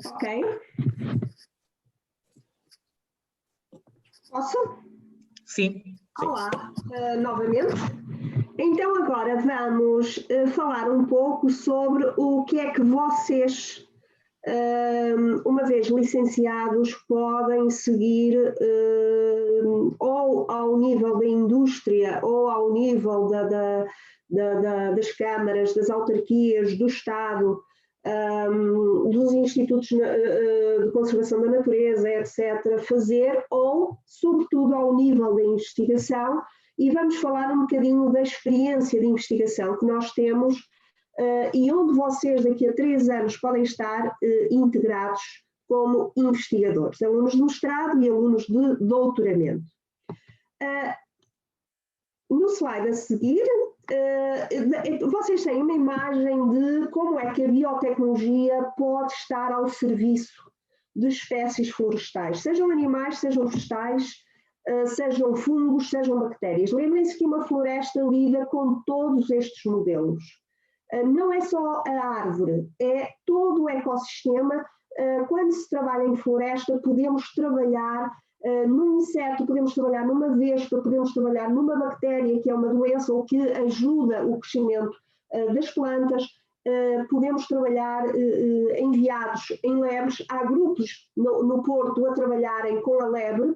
Ok. Posso? Sim. Olá, novamente. Então agora vamos falar um pouco sobre o que é que vocês, uma vez licenciados, podem seguir ou ao nível da indústria ou ao nível das câmaras, das autarquias, do Estado, dos institutos de conservação da natureza, etc., fazer, ou, sobretudo, ao nível da investigação, e vamos falar um bocadinho da experiência de investigação que nós temos e onde vocês daqui a 3 anos podem estar integrados como investigadores, alunos de mestrado e alunos de doutoramento. No slide a seguir, vocês têm uma imagem de como é que a biotecnologia pode estar ao serviço de espécies florestais, sejam animais, sejam vegetais, sejam fungos, sejam bactérias. Lembrem-se que uma floresta lida com todos estes modelos. Não é só a árvore, é todo o ecossistema. Quando se trabalha em floresta, podemos trabalhar num inseto, podemos trabalhar numa vespa, podemos trabalhar numa bactéria, que é uma doença ou que ajuda o crescimento das plantas, podemos trabalhar enviados em lebres. Há grupos no Porto a trabalharem com a lebre,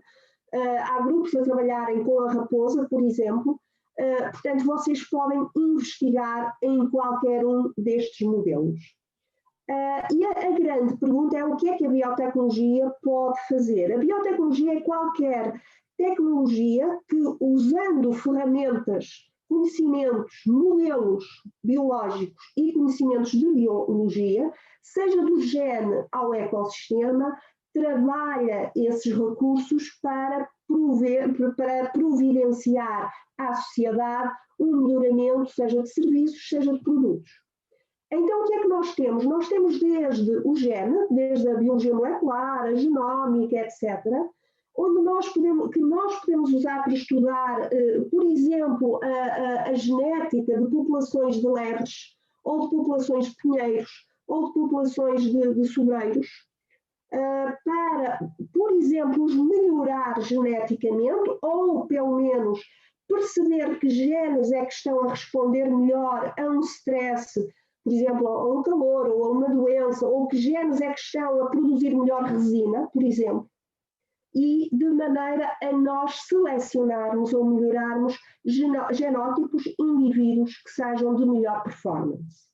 há grupos a trabalharem com a raposa, por exemplo. Portanto, vocês podem investigar em qualquer um destes modelos. E a grande pergunta é o que é que a biotecnologia pode fazer? A biotecnologia é qualquer tecnologia que, usando ferramentas, conhecimentos, modelos biológicos e conhecimentos de biologia, seja do gene ao ecossistema, trabalha esses recursos para providenciar à sociedade um melhoramento, seja de serviços, seja de produtos. Então, o que é que nós temos? Nós temos desde o gene, desde a biologia molecular, a genómica, etc., onde nós podemos usar para estudar, por exemplo, a genética de populações de lebres, ou de populações de pinheiros, ou de populações de sobreiros, para, por exemplo, os melhorar geneticamente, ou pelo menos perceber que genes é que estão a responder melhor a um stress, por exemplo, a um calor ou a uma doença, ou que genes é que estão a produzir melhor resina, por exemplo, e de maneira a nós selecionarmos ou melhorarmos genótipos, indivíduos que sejam de melhor performance.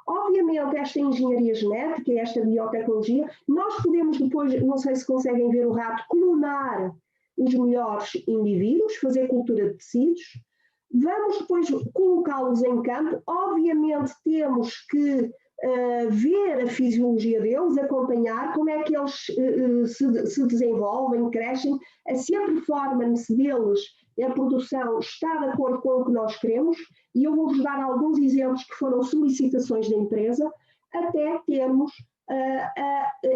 Obviamente, esta engenharia genética, esta biotecnologia, nós podemos depois, não sei se conseguem ver o rato, clonar os melhores indivíduos, fazer cultura de tecidos. Vamos depois colocá-los em campo. Obviamente temos que ver a fisiologia deles, acompanhar como é que eles se desenvolvem, crescem, se a performance deles, a produção está de acordo com o que nós queremos, e eu vou-vos dar alguns exemplos que foram solicitações da empresa, até termos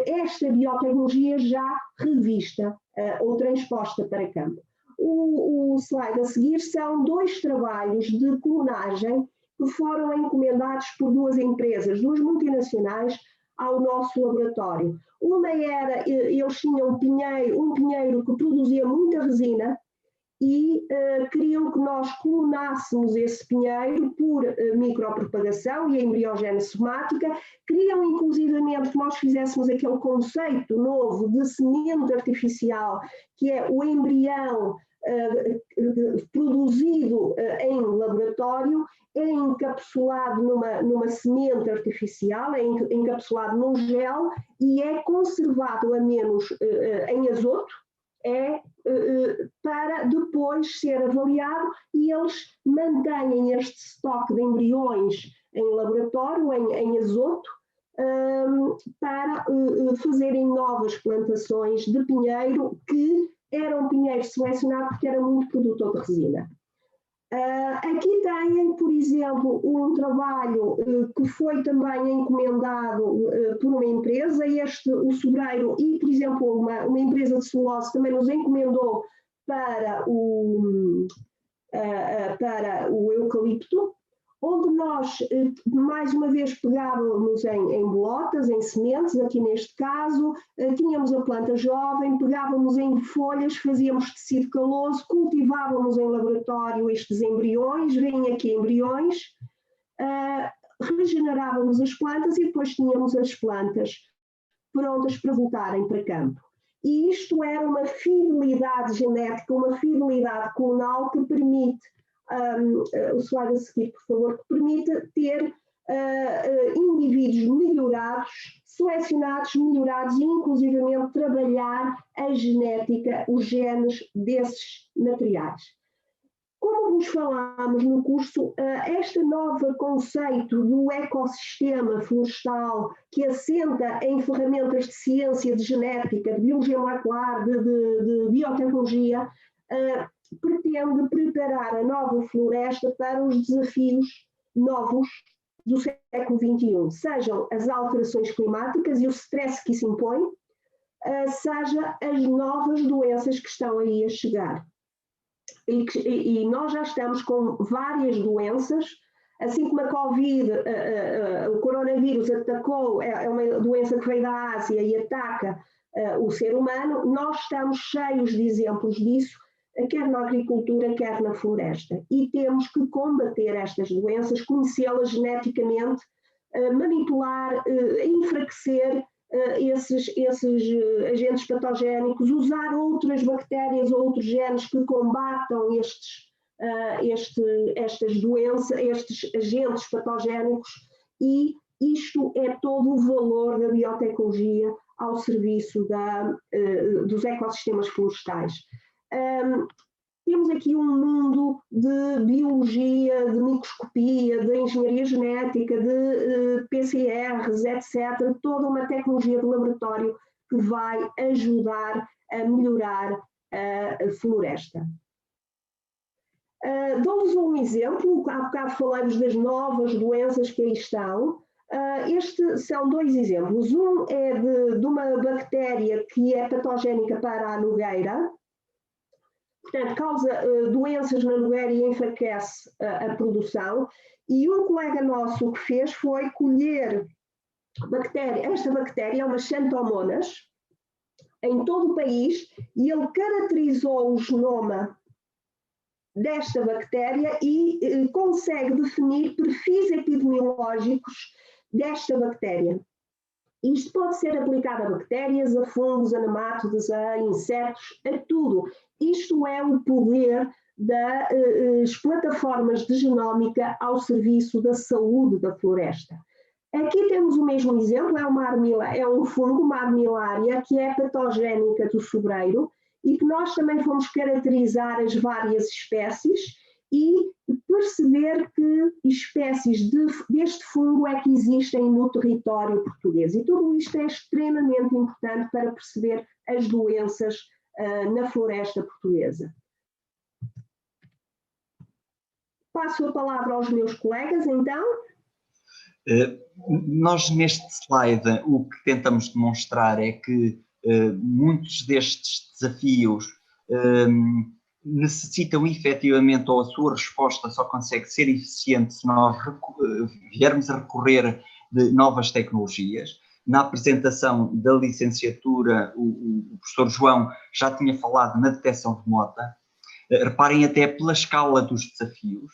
esta biotecnologia já revista ou transposta para campo. O slide a seguir são 2 trabalhos de clonagem que foram encomendados por 2 empresas, 2 multinacionais, ao nosso laboratório. Uma era, eles tinham um pinheiro que produzia muita resina e queriam que nós clonássemos esse pinheiro por micropropagação e embriogénese somática. Queriam, inclusivamente, que nós fizéssemos aquele conceito novo de semente artificial, que é o embrião produzido em laboratório, é encapsulado numa semente artificial, é encapsulado num gel e é conservado a menos em azoto, para depois ser avaliado, e eles mantêm este estoque de embriões em laboratório, em azoto, para fazerem novas plantações de pinheiro, que era um pinheiro selecionado porque era muito produtor de resina. Aqui têm, por exemplo, um trabalho que foi também encomendado por uma empresa, o sobreiro, e, por exemplo, uma empresa de celulose também nos encomendou para o eucalipto, onde nós, mais uma vez, pegávamos em bolotas, em sementes, aqui neste caso, tínhamos a planta jovem, pegávamos em folhas, fazíamos tecido caloso, cultivávamos em laboratório estes embriões, vêm aqui embriões, regenerávamos as plantas e depois tínhamos as plantas prontas para voltarem para campo. E isto era uma fidelidade genética, uma fidelidade clonal que permite, o slide a seguir, por favor, que permite ter indivíduos melhorados, selecionados, melhorados e inclusivamente trabalhar a genética, os genes desses materiais. Como vos falámos no curso, este novo conceito do ecossistema florestal que assenta em ferramentas de ciência, de genética, de biologia molecular, de biotecnologia, pretende preparar a nova floresta para os desafios novos do século XXI, sejam as alterações climáticas e o stress que isso impõe, seja as novas doenças que estão aí a chegar. E nós já estamos com várias doenças, assim como a Covid, o coronavírus atacou, é uma doença que veio da Ásia e ataca o ser humano, nós estamos cheios de exemplos disso, quer na agricultura, quer na floresta. E temos que combater estas doenças, conhecê-las geneticamente, manipular, enfraquecer esses agentes patogénicos, usar outras bactérias, outros genes que combatam estas doenças, estes agentes patogénicos, e isto é todo o valor da biotecnologia ao serviço dos ecossistemas florestais. Temos aqui um mundo de biologia, de microscopia, de engenharia genética, de PCRs, etc. Toda uma tecnologia de laboratório que vai ajudar a melhorar a floresta. Dou-vos um exemplo, há bocado falei-vos das novas doenças que aí estão. Estes são dois exemplos. Um é de uma bactéria que é patogénica para a nogueira, portanto, causa doenças na nogueira e enfraquece a produção. E um colega nosso o que fez foi colher esta bactéria, é uma Xanthomonas, em todo o país, e ele caracterizou o genoma desta bactéria e consegue definir perfis epidemiológicos desta bactéria. Isto pode ser aplicado a bactérias, a fungos, a nemátodes, a insetos, a tudo. Isto é o poder das plataformas de genómica ao serviço da saúde da floresta. Aqui temos o mesmo exemplo, é um fungo, uma armilária, que é patogénica do sobreiro e que nós também fomos caracterizar as várias espécies e perceber que espécies deste fungo é que existem no território português. E tudo isto é extremamente importante para perceber as doenças na floresta portuguesa. Passo a palavra aos meus colegas, então. Nós, neste slide, o que tentamos demonstrar é que muitos destes desafios necessitam efetivamente, ou a sua resposta só consegue ser eficiente se nós viermos a recorrer de novas tecnologias. Na apresentação da licenciatura, o professor João já tinha falado na detecção remota. Reparem até pela escala dos desafios.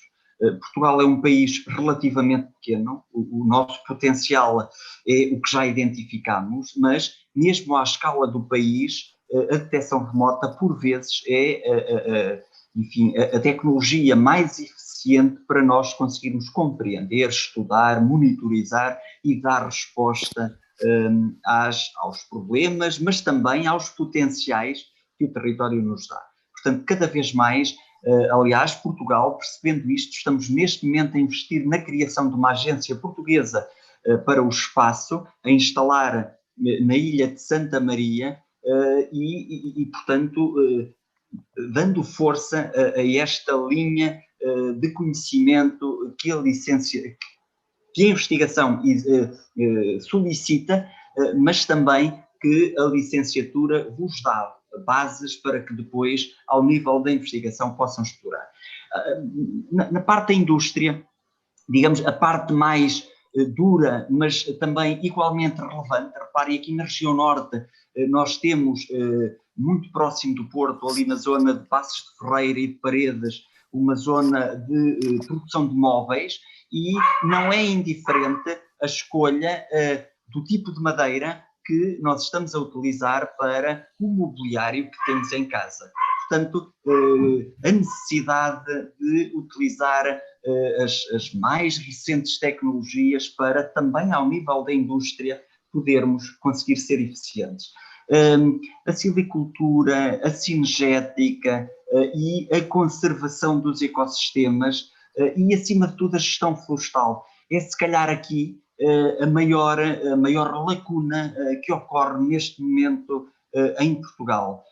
Portugal é um país relativamente pequeno, o nosso potencial é o que já identificamos, mas mesmo à escala do país, a detecção remota, por vezes, é enfim, a tecnologia mais eficiente para nós conseguirmos compreender, estudar, monitorizar e dar resposta aos problemas, mas também aos potenciais que o território nos dá. Portanto, cada vez mais, aliás, Portugal, percebendo isto, estamos neste momento a investir na criação de uma agência portuguesa para o espaço, a instalar na ilha de Santa Maria e portanto, dando força a esta linha de conhecimento que a investigação solicita, mas também que a licenciatura vos dá bases para que depois, ao nível da investigação, possam explorar. Na parte da indústria, digamos, a parte mais dura, mas também igualmente relevante. Reparem, aqui na região norte nós temos, muito próximo do Porto, ali na zona de Passos de Ferreira e de Paredes, uma zona de produção de móveis, e não é indiferente a escolha do tipo de madeira que nós estamos a utilizar para o mobiliário que temos em casa. Portanto, a necessidade de utilizar as mais recentes tecnologias para também, ao nível da indústria, podermos conseguir ser eficientes. A silvicultura, a cinegética e a conservação dos ecossistemas e, acima de tudo, a gestão florestal. É, se calhar, aqui a maior lacuna que ocorre neste momento em Portugal.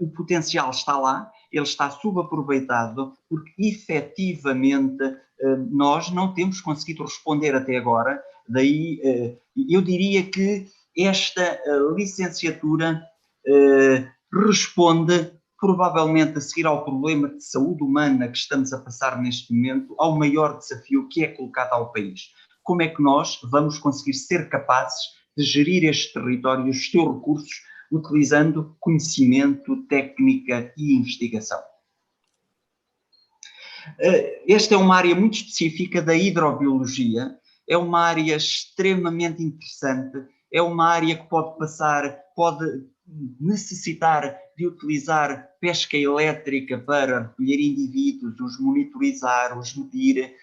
O potencial está lá, ele está subaproveitado, porque efetivamente nós não temos conseguido responder até agora. Daí eu diria que esta licenciatura responde, provavelmente a seguir ao problema de saúde humana que estamos a passar neste momento, ao maior desafio que é colocado ao país. Como é que nós vamos conseguir ser capazes de gerir este território e os seus recursos utilizando conhecimento, técnica e investigação? Esta é uma área muito específica da hidrobiologia, é uma área extremamente interessante, é uma área que pode necessitar de utilizar pesca elétrica para recolher indivíduos, os monitorizar, os medir,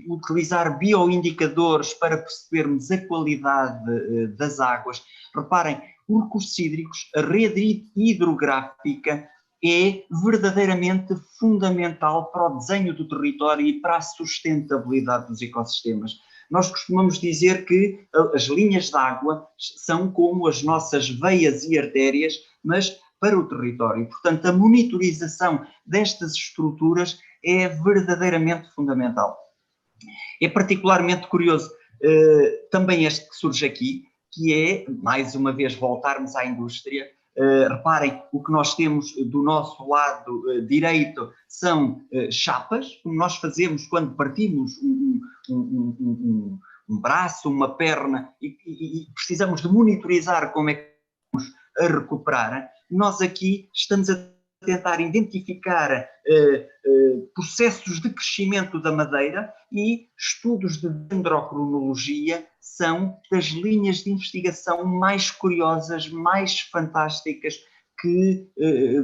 utilizar bioindicadores para percebermos a qualidade das águas. Reparem, os recursos hídricos, a rede hidrográfica é verdadeiramente fundamental para o desenho do território e para a sustentabilidade dos ecossistemas. Nós costumamos dizer que as linhas de água são como as nossas veias e artérias, mas para o território. Portanto, a monitorização destas estruturas é verdadeiramente fundamental. É particularmente curioso também este que surge aqui, que é, mais uma vez, voltarmos à indústria. Reparem, o que nós temos do nosso lado direito são chapas, como nós fazemos quando partimos um braço, uma perna, e precisamos de monitorizar como é que vamos a recuperar. Nós aqui estamos a tentar identificar processos de crescimento da madeira, e estudos de dendrocronologia são das linhas de investigação mais curiosas, mais fantásticas que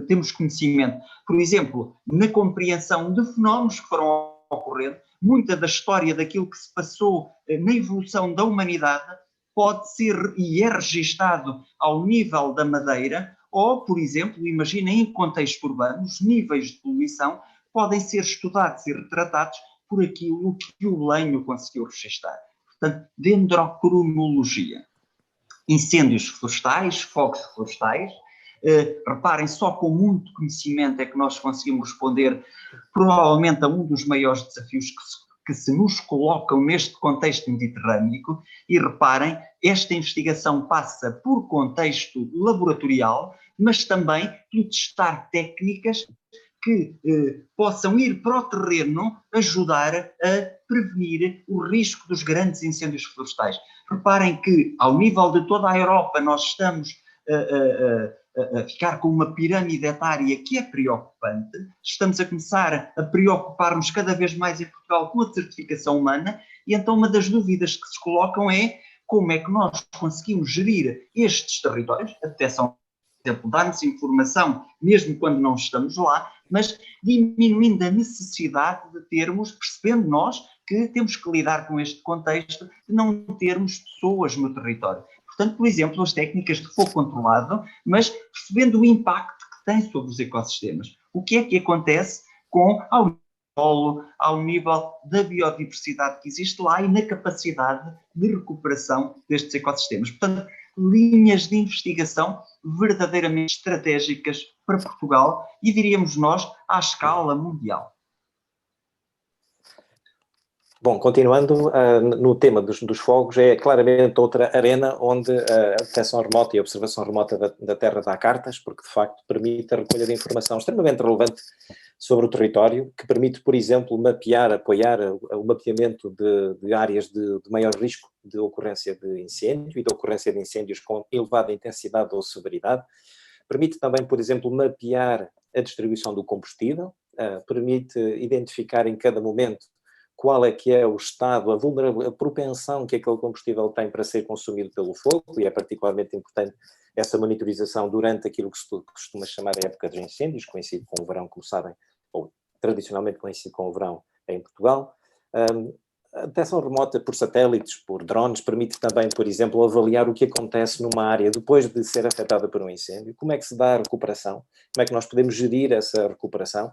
temos conhecimento. Por exemplo, na compreensão de fenómenos que foram ocorrendo, muita da história daquilo que se passou na evolução da humanidade pode ser e é registado ao nível da madeira, ou, por exemplo, imaginem em contextos urbanos, os níveis de poluição podem ser estudados e retratados por aquilo que o lenho conseguiu registrar. Portanto, dendrocronologia. Incêndios florestais, fogos florestais. Reparem, só com muito conhecimento é que nós conseguimos responder provavelmente a um dos maiores desafios que se nos colocam neste contexto mediterrâneo. E reparem, esta investigação passa por contexto laboratorial, mas também pelo testar técnicas que possam ir para o terreno ajudar a prevenir o risco dos grandes incêndios florestais. Reparem que, ao nível de toda a Europa, nós estamos a ficar com uma pirâmide etária que é preocupante. Estamos a começar a preocupar-nos cada vez mais em Portugal com a desertificação humana, e então uma das dúvidas que se colocam é como é que nós conseguimos gerir estes territórios, a detecção, por exemplo, dar-nos informação mesmo quando não estamos lá, mas diminuindo a necessidade de termos, percebendo nós que temos que lidar com este contexto de não termos pessoas no território. Portanto, por exemplo, as técnicas de fogo controlado, mas percebendo o impacto que tem sobre os ecossistemas. O que é que acontece ao nível da biodiversidade que existe lá e na capacidade de recuperação destes ecossistemas. Portanto, linhas de investigação verdadeiramente estratégicas para Portugal e, diríamos nós, à escala mundial. Bom, continuando no tema dos fogos, é claramente outra arena onde a detecção remota e a observação remota da Terra dá cartas, porque de facto permite a recolha de informação extremamente relevante sobre o território, que permite, por exemplo, apoiar o mapeamento de áreas de maior risco de ocorrência de incêndio e de ocorrência de incêndios com elevada intensidade ou severidade. Permite também, por exemplo, mapear a distribuição do combustível, permite identificar em cada momento qual é que é o estado, a propensão que aquele combustível tem para ser consumido pelo fogo, e é particularmente importante essa monitorização durante aquilo que se costuma chamar a época dos incêndios, coincide com o verão, como sabem, ou tradicionalmente coincide com o verão em Portugal. A detecção remota por satélites, por drones, permite também, por exemplo, avaliar o que acontece numa área depois de ser afetada por um incêndio, como é que se dá a recuperação, como é que nós podemos gerir essa recuperação,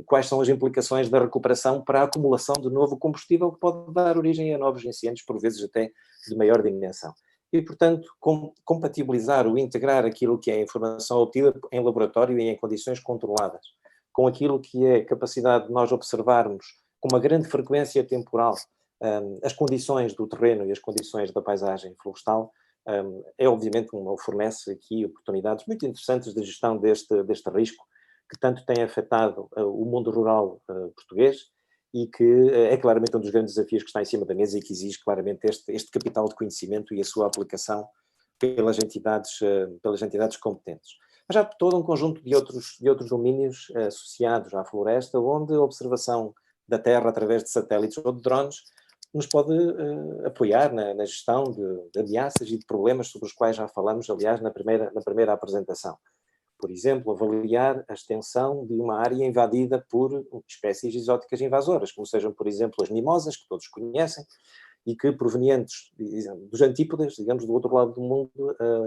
quais são as implicações da recuperação para a acumulação de novo combustível que pode dar origem a novos incêndios, por vezes até de maior dimensão. E, portanto, compatibilizar ou integrar aquilo que é a informação obtida em laboratório e em condições controladas, com aquilo que é a capacidade de nós observarmos com uma grande frequência temporal as condições do terreno e as condições da paisagem florestal, é obviamente fornece aqui oportunidades muito interessantes de gestão deste risco, que tanto tem afetado o mundo rural português e que é claramente um dos grandes desafios que está em cima da mesa e que exige claramente este capital de conhecimento e a sua aplicação pelas entidades competentes. Mas há todo um conjunto de outros domínios associados à floresta, onde a observação da terra através de satélites ou de drones nos pode apoiar na gestão de ameaças e de problemas sobre os quais já falamos, aliás, na primeira apresentação. Por exemplo, avaliar a extensão de uma área invadida por espécies exóticas invasoras, como sejam, por exemplo, as mimosas, que todos conhecem, e que, provenientes dos antípodas, digamos, do outro lado do mundo,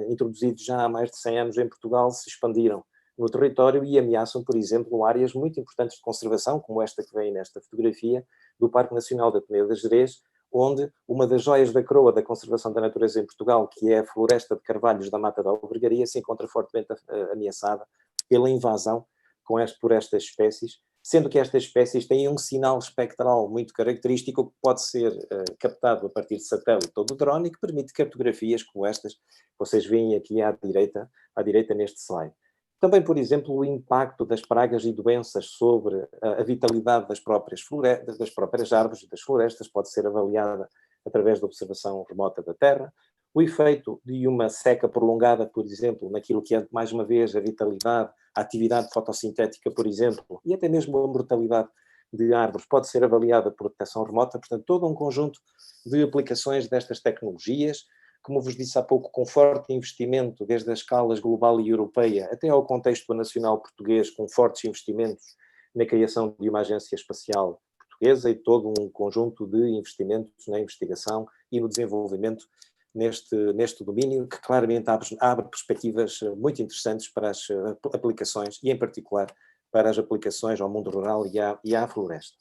introduzidos já há mais de 100 anos em Portugal, se expandiram no território e ameaçam, por exemplo, áreas muito importantes de conservação, como esta que vem nesta fotografia, do Parque Nacional da Peneda de Gerês, onde uma das joias da coroa da conservação da natureza em Portugal, que é a floresta de carvalhos da Mata da Albergaria, se encontra fortemente ameaçada pela invasão por estas espécies, sendo que estas espécies têm um sinal espectral muito característico que pode ser captado a partir de satélite ou de drone e que permite cartografias como estas que vocês veem aqui à direita neste slide. Também, por exemplo, o impacto das pragas e doenças sobre a vitalidade das próprias árvores e das florestas pode ser avaliada através da observação remota da terra. O efeito de uma seca prolongada, por exemplo, naquilo que é, mais uma vez, a vitalidade, a atividade fotossintética, por exemplo, e até mesmo a mortalidade de árvores pode ser avaliada por detecção remota. Portanto, todo um conjunto de aplicações destas tecnologias, como vos disse há pouco, com forte investimento desde as escalas global e europeia até ao contexto nacional português, com fortes investimentos na criação de uma agência espacial portuguesa e todo um conjunto de investimentos na investigação e no desenvolvimento neste domínio, que claramente abre perspectivas muito interessantes para as aplicações e, em particular, para as aplicações ao mundo rural e à floresta.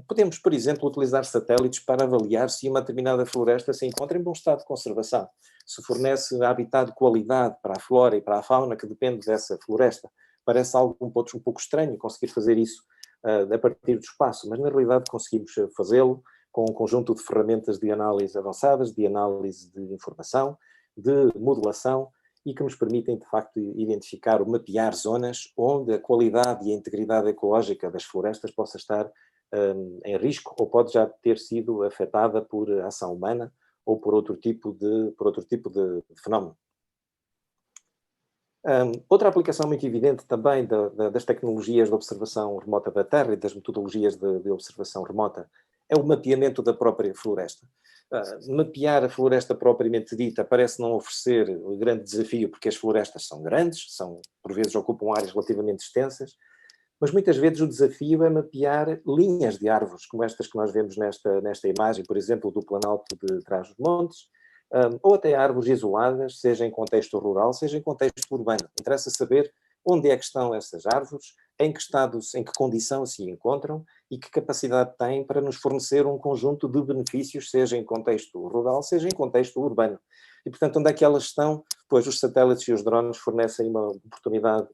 Podemos, por exemplo, utilizar satélites para avaliar se uma determinada floresta se encontra em bom estado de conservação, se fornece habitat de qualidade para a flora e para a fauna que depende dessa floresta. Parece algo um pouco estranho conseguir fazer isso a partir do espaço, mas na realidade conseguimos fazê-lo com um conjunto de ferramentas de análise avançadas, de análise de informação, de modelação, e que nos permitem, de facto, identificar ou mapear zonas onde a qualidade e a integridade ecológica das florestas possa estar em risco ou pode já ter sido afetada por ação humana ou por outro tipo de fenómeno. Outra aplicação muito evidente também das tecnologias de observação remota da Terra e das metodologias de observação remota é o mapeamento da própria floresta. Mapear a floresta propriamente dita parece não oferecer um grande desafio, porque as florestas são grandes, por vezes ocupam áreas relativamente extensas, mas muitas vezes o desafio é mapear linhas de árvores, como estas que nós vemos nesta imagem, por exemplo, do Planalto de Trás-os-Montes, ou até árvores isoladas, seja em contexto rural, seja em contexto urbano. Interessa saber onde é que estão essas árvores, em que estado, em que condição se encontram e que capacidade têm para nos fornecer um conjunto de benefícios, seja em contexto rural, seja em contexto urbano. E, portanto, onde é que elas estão? Pois os satélites e os drones fornecem uma oportunidade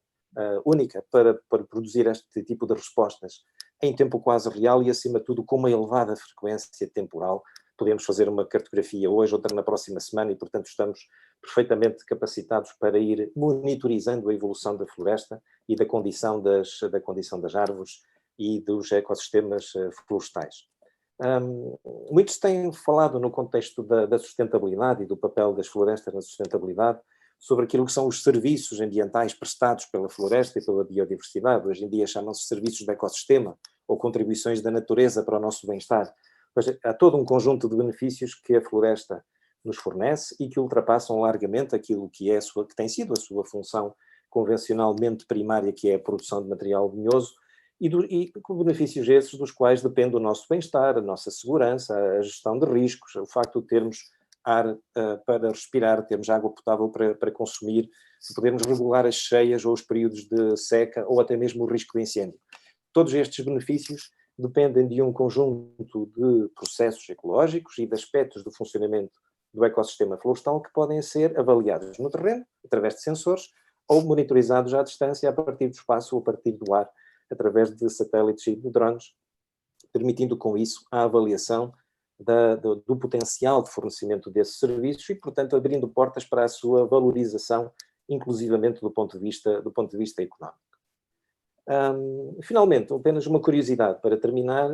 única para produzir este tipo de respostas em tempo quase real e, acima de tudo, com uma elevada frequência temporal. Podemos fazer uma cartografia hoje, outra na próxima semana e, portanto, estamos perfeitamente capacitados para ir monitorizando a evolução da floresta e da condição das árvores e dos ecossistemas florestais. Muitos têm falado no contexto da sustentabilidade e do papel das florestas na sustentabilidade, sobre aquilo que são os serviços ambientais prestados pela floresta e pela biodiversidade. Hoje em dia chamam-se serviços de ecossistema ou contribuições da natureza para o nosso bem-estar. Há todo um conjunto de benefícios que a floresta nos fornece e que ultrapassam largamente aquilo que tem sido a sua função convencionalmente primária, que é a produção de material lenhoso, e com benefícios esses dos quais depende o nosso bem-estar, a nossa segurança, a gestão de riscos, o facto de termos ar para respirar, termos água potável para consumir, de podermos regular as cheias ou os períodos de seca ou até mesmo o risco de incêndio. Todos estes benefícios dependem de um conjunto de processos ecológicos e de aspectos do funcionamento do ecossistema florestal que podem ser avaliados no terreno, através de sensores, ou monitorizados à distância a partir do espaço ou a partir do ar, através de satélites e de drones, permitindo com isso a avaliação do potencial de fornecimento desses serviços e, portanto, abrindo portas para a sua valorização, inclusivamente do ponto de vista económico. Finalmente, apenas uma curiosidade para terminar,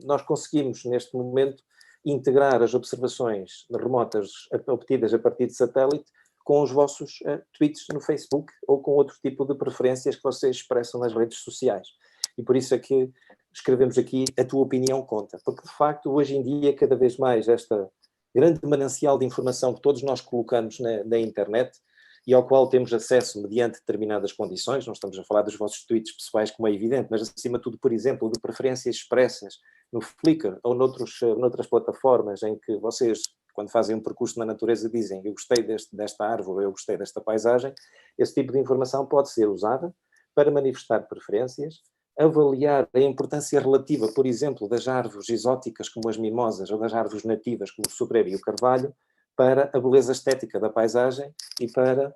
nós conseguimos neste momento integrar as observações remotas obtidas a partir de satélite com os vossos tweets no Facebook ou com outro tipo de preferências que vocês expressam nas redes sociais. E por isso é que escrevemos aqui a tua opinião conta, porque de facto hoje em dia cada vez mais esta grande manancial de informação que todos nós colocamos na internet e ao qual temos acesso mediante determinadas condições, não estamos a falar dos vossos tweets pessoais como é evidente, mas acima de tudo, por exemplo, de preferências expressas no Flickr ou noutras plataformas em que vocês, quando fazem um percurso na natureza, dizem eu gostei desta árvore, eu gostei desta paisagem, esse tipo de informação pode ser usada para manifestar preferências, avaliar a importância relativa, por exemplo, das árvores exóticas como as mimosas ou das árvores nativas como o sobreiro e o carvalho, para a beleza estética da paisagem e para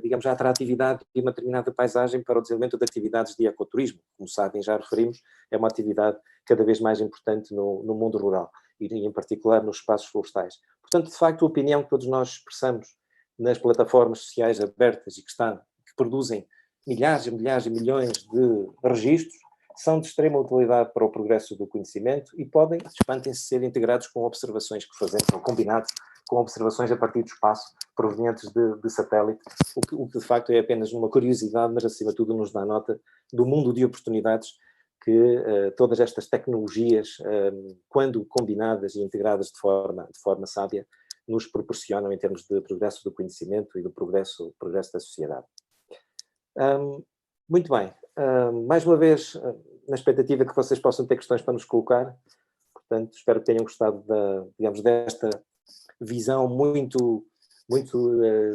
digamos, a atratividade de uma determinada paisagem para o desenvolvimento de atividades de ecoturismo. Como sabem, já referimos, é uma atividade cada vez mais importante no mundo rural e em particular nos espaços florestais. Portanto, de facto, a opinião que todos nós expressamos nas plataformas sociais abertas e que produzem milhares e milhares e milhões de registros, são de extrema utilidade para o progresso do conhecimento e podem, espantem-se, ser integrados com observações que fazemos, ou combinados com observações a partir do espaço, provenientes de satélite, o que de facto é apenas uma curiosidade, mas acima de tudo nos dá nota do mundo de oportunidades que todas estas tecnologias, quando combinadas e integradas de forma sábia, nos proporcionam em termos de progresso do conhecimento e do progresso da sociedade. Muito bem. Mais uma vez, na expectativa que vocês possam ter questões para nos colocar, portanto, espero que tenham gostado digamos, desta visão muito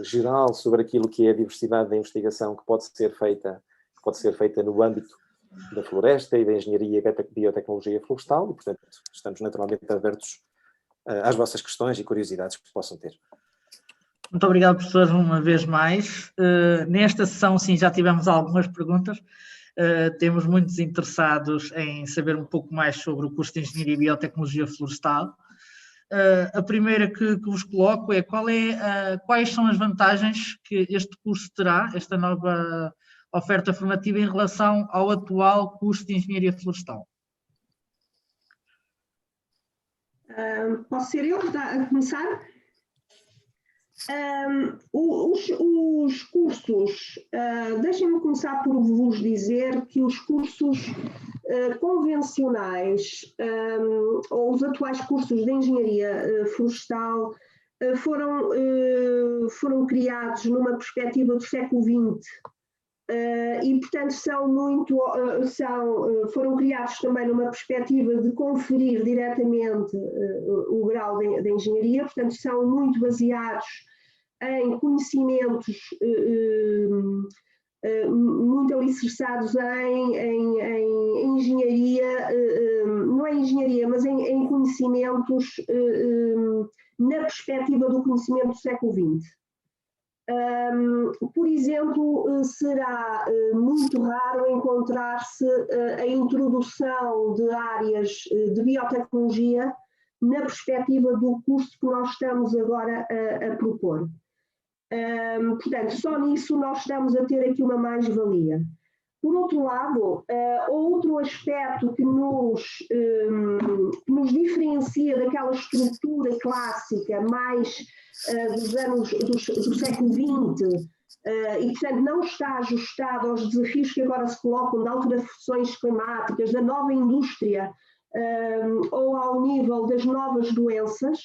geral sobre aquilo que é a diversidade da investigação que pode ser feita no âmbito da floresta e da engenharia e biotecnologia florestal e, portanto, estamos naturalmente abertos às vossas questões e curiosidades que possam ter. Muito obrigado, professor, uma vez mais. Nesta sessão, sim, já tivemos algumas perguntas. Temos muitos interessados em saber um pouco mais sobre o curso de Engenharia e Biotecnologia Florestal. A primeira que vos coloco é quais são as vantagens que este curso terá, esta nova oferta formativa, em relação ao atual curso de Engenharia Florestal? Posso ser eu a começar? Os cursos, deixem-me começar por vos dizer que os cursos convencionais ou os atuais cursos de engenharia florestal foram criados numa perspectiva do século XX e, portanto, foram criados também numa perspectiva de conferir diretamente o grau de engenharia, portanto, são muito baseados em conhecimentos muito alicerçados em engenharia, não é engenharia, mas em conhecimentos na perspectiva do conhecimento do século XX. Por exemplo, será muito raro encontrar-se a introdução de áreas de biotecnologia na perspectiva do curso que nós estamos agora a propor. Portanto, só nisso nós estamos a ter aqui uma mais-valia. Por outro lado, outro aspecto que nos diferencia daquela estrutura clássica mais dos anos do século XX e, portanto, não está ajustado aos desafios que agora se colocam de alterações climáticas, da nova indústria ou ao nível das novas doenças,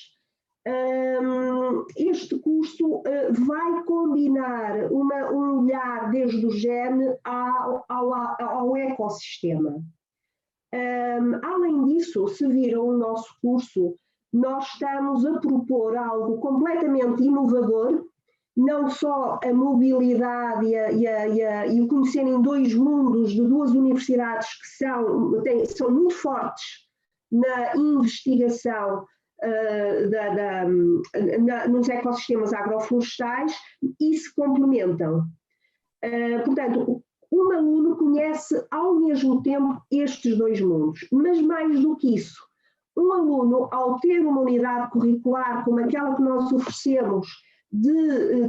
este curso vai combinar um olhar desde o gene ao ecossistema. Além disso, se viram o nosso curso, nós estamos a propor algo completamente inovador, não só a mobilidade e o conhecer em dois mundos de duas universidades que são muito fortes na investigação nos ecossistemas agroflorestais e se complementam. Portanto, um aluno conhece ao mesmo tempo estes dois mundos, mas mais do que isso, um aluno, ao ter uma unidade curricular como aquela que nós oferecemos,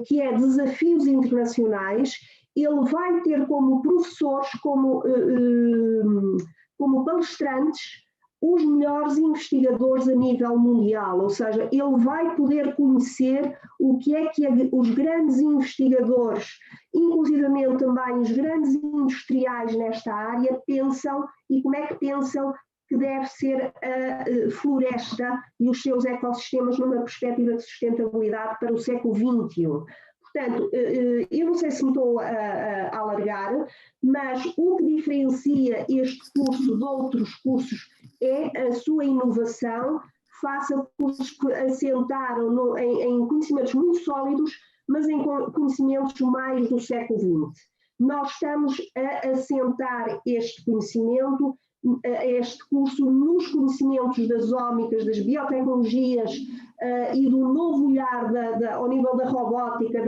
que é desafios internacionais, ele vai ter como professores, como palestrantes, os melhores investigadores a nível mundial, ou seja, ele vai poder conhecer o que é que os grandes investigadores, inclusivamente também os grandes industriais nesta área, pensam e como é que pensam que deve ser a floresta e os seus ecossistemas numa perspectiva de sustentabilidade para o século XXI. Portanto, eu não sei se me estou a alargar, mas o que diferencia este curso de outros cursos é a sua inovação, face a cursos que assentaram em conhecimentos muito sólidos, mas em conhecimentos mais do século XX. Nós estamos a assentar este conhecimento, este curso, nos conhecimentos das ómicas, das biotecnologias e do novo olhar ao nível da robótica,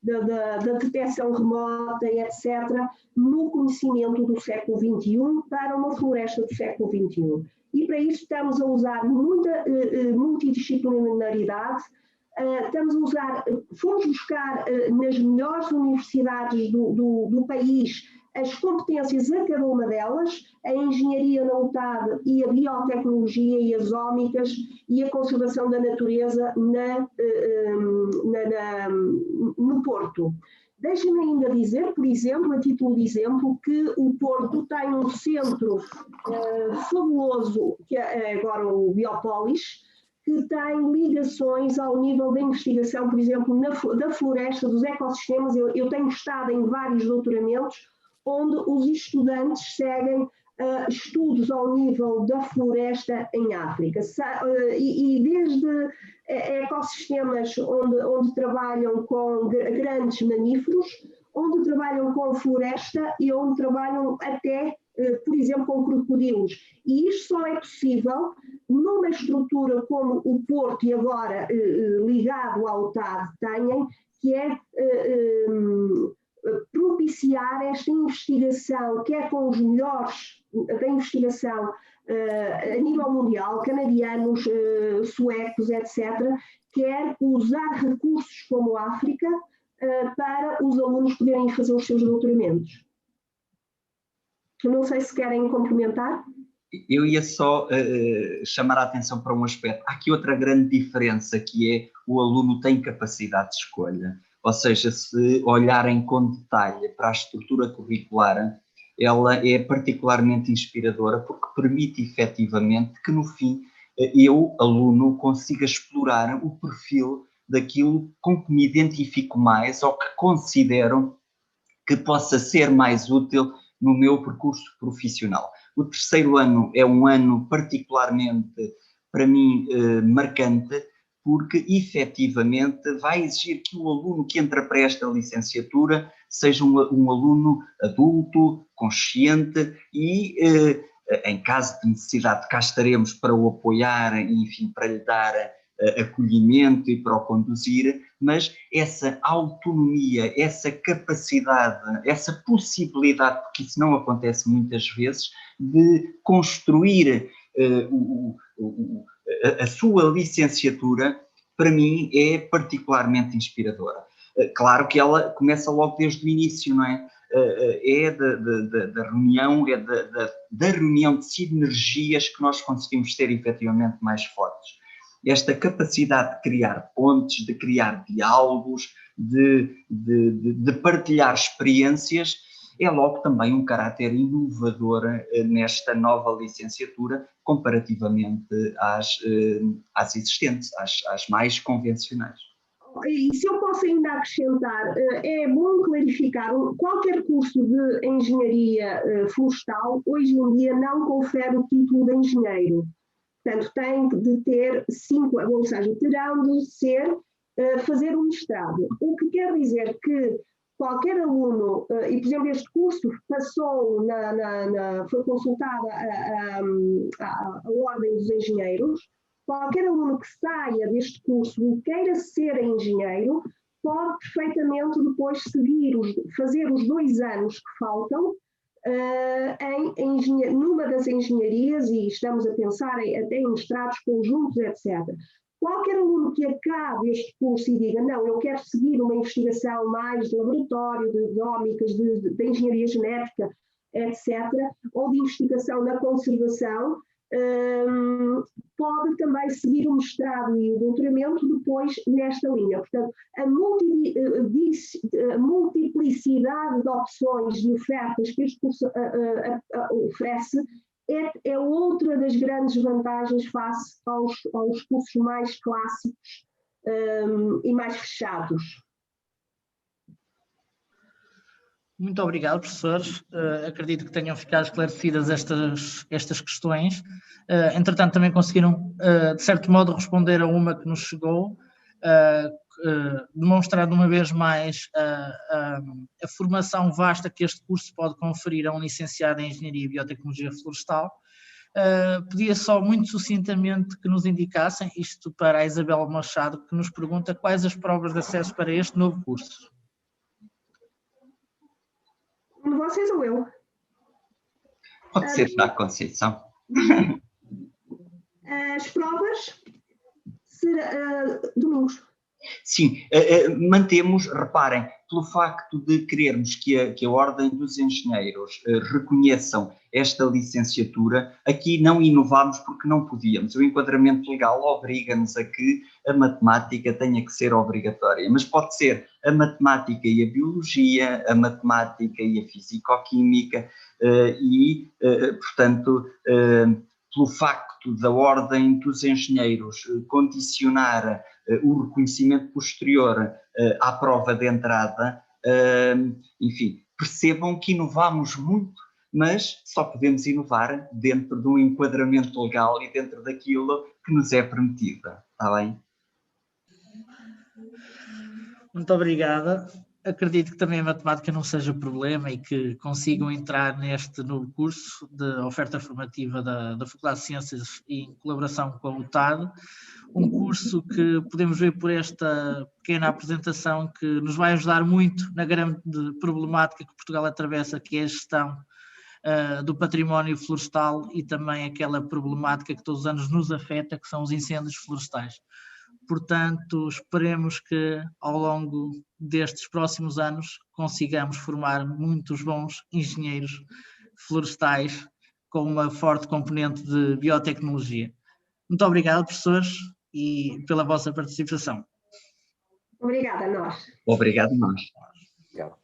da detecção remota, etc., no conhecimento do século XXI para uma floresta do século XXI. E para isso estamos a usar muita multidisciplinaridade, fomos buscar nas melhores universidades do país as competências a cada uma delas, a engenharia na UTAD e a biotecnologia e as ómicas e a conservação da natureza no Porto. Deixem-me ainda dizer, por exemplo, a título de exemplo, que o Porto tem um centro fabuloso, que é agora o Biopolis, que tem ligações ao nível da investigação, por exemplo, da floresta, dos ecossistemas. Eu tenho estado em vários doutoramentos onde os estudantes seguem estudos ao nível da floresta em África. E desde ecossistemas onde trabalham com grandes mamíferos, onde trabalham com floresta e onde trabalham até, por exemplo, com crocodilos. E isto só é possível numa estrutura como o Porto e agora ligado ao TAD têm, que é propiciar esta investigação, quer com os melhores da investigação a nível mundial, canadianos, suecos, etc., quer usar recursos como a África para os alunos poderem fazer os seus doutoramentos. Eu não sei se querem complementar. Eu ia só chamar a atenção para um aspecto. Há aqui outra grande diferença, que é o aluno tem capacidade de escolha. Ou seja, se olharem com detalhe para a estrutura curricular, ela é particularmente inspiradora porque permite efetivamente que no fim eu, aluno, consiga explorar o perfil daquilo com que me identifico mais ou que considero que possa ser mais útil no meu percurso profissional. O terceiro ano é um ano particularmente, para mim, marcante, porque efetivamente vai exigir que o aluno que entra para esta licenciatura seja um aluno adulto, consciente e, em caso de necessidade, cá estaremos para o apoiar, enfim, para lhe dar acolhimento e para o conduzir, mas essa autonomia, essa capacidade, essa possibilidade, porque isso não acontece muitas vezes, de construir a sua licenciatura, para mim é particularmente inspiradora. Claro que ela começa logo desde o início, não é? É da reunião, é da reunião de sinergias que nós conseguimos ser efetivamente mais fortes. Esta capacidade de criar pontes, de criar diálogos, de partilhar experiências, é logo também um caráter inovador nesta nova licenciatura, comparativamente às existentes, às mais convencionais. E se eu posso ainda acrescentar, é bom clarificar, qualquer curso de engenharia florestal, hoje em dia não confere o título de engenheiro. Portanto, tem de ter 5, ou seja, terão de fazer um mestrado. O que quer dizer que qualquer aluno, e por exemplo este curso passou, foi consultada a Ordem dos Engenheiros, qualquer aluno que saia deste curso e queira ser engenheiro, pode perfeitamente depois fazer os 2 anos que faltam numa das engenharias, e estamos a pensar até em mestrados conjuntos, etc. Qualquer aluno que acabe este curso e diga, não, eu quero seguir uma investigação mais de laboratório, de ómicas, de engenharia genética, etc., ou de investigação na conservação, pode também seguir o mestrado e o doutoramento depois nesta linha. Portanto, a multiplicidade de opções de ofertas que este curso oferece é outra das grandes vantagens face aos cursos mais clássicos e mais fechados. Muito obrigado, professores. Acredito que tenham ficado esclarecidas estas questões. Entretanto, também conseguiram, de certo modo, responder a uma que nos chegou, demonstrando uma vez mais a formação vasta que este curso pode conferir a um licenciado em Engenharia e Biotecnologia Florestal. Pedia só muito sucintamente que nos indicassem, isto para a Isabel Machado, que nos pergunta quais as provas de acesso para este novo curso. Vocês ou eu? Pode ser da Conceição. As provas domingos. Sim, mantemos, reparem, pelo facto de querermos que a Ordem dos Engenheiros reconheçam esta licenciatura, aqui não inovamos porque não podíamos. O enquadramento legal obriga-nos a que a matemática tenha que ser obrigatória, mas pode ser a matemática e a biologia, a matemática e a fisicoquímica portanto, pelo facto da Ordem dos Engenheiros condicionar o reconhecimento posterior à prova de entrada, enfim, percebam que inovamos muito, mas só podemos inovar dentro de um enquadramento legal e dentro daquilo que nos é permitido, está bem? Muito obrigada. Acredito que também a matemática não seja problema e que consigam entrar neste novo curso de oferta formativa da Faculdade de Ciências em colaboração com a UTAD, um curso que podemos ver por esta pequena apresentação que nos vai ajudar muito na grande problemática que Portugal atravessa, que é a gestão do património florestal e também aquela problemática que todos os anos nos afeta, que são os incêndios florestais. Portanto, esperemos que ao longo destes próximos anos consigamos formar muitos bons engenheiros florestais com uma forte componente de biotecnologia. Muito obrigado, professores, e pela vossa participação. Obrigada a nós. Obrigado a nós. Obrigado.